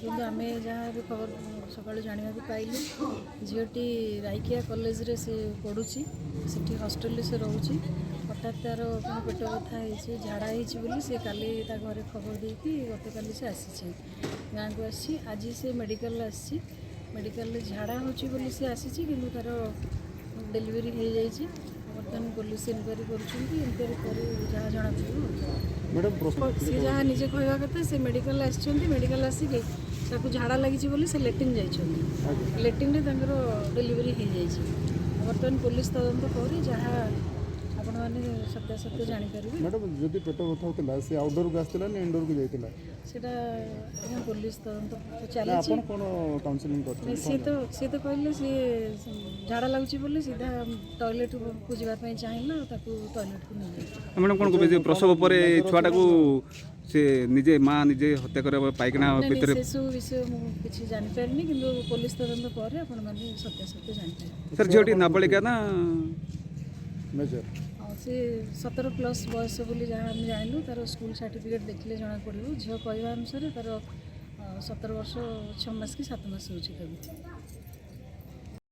देखो आम जहाँ भी खबर सका जाना पाइलु झीटी राइकिया कॉलेज रे से पढ़ुची से हॉस्टल से रोची हठात तार पेट बथा हो झाड़ा हो सी काली घरे खबर देकी गत काली से आसी गाँ को आसी आज से मेडिकल आसी मेडिकल झाड़ा हो सी आसी कि तार डेलीवरी हो जाए बर्तमान पुलिस इनक्वारी कर जहाँ जना मैडम सी जहाँ निजे कहवा कथा से मेडिकल मेडिकल आसिक झाड़ा लगी से लेट्रिन जाइए लेट्रिन डेलीवरी हो जाए बर्तमान पुलिस तदंत कर जहाँ आपण मैंने सत्यासत्य जापर मैडम जदि पेट बथा होता से आउटडोर को आसला ना इनडोर को जाइए सेटा पुलिस तदंत आप कौन काउंसलिंग करते सी तो कहले सी झाड़ा लगुच सीधा टॉयलेट को जावाई चाहिए टॉयलेट को नहीं जाए मैडम कौन कहे प्रसव पर छुआटा को से निजे माँ निजे हत्या कर पाइकना से सब विषय मुझे जापारे कि पुलिस तदंत पर आपण मैंने सत्यासत्य जापर सर झीटी नाबालिका ना मेजर सी 17+ बयस बोली जहाँ आम जानलु तार स्कूल सर्टिफिकेट देखले जना पड़ो झील कहवा अनुसार तार 17 वर्ष 6 मास कि 7 मास हो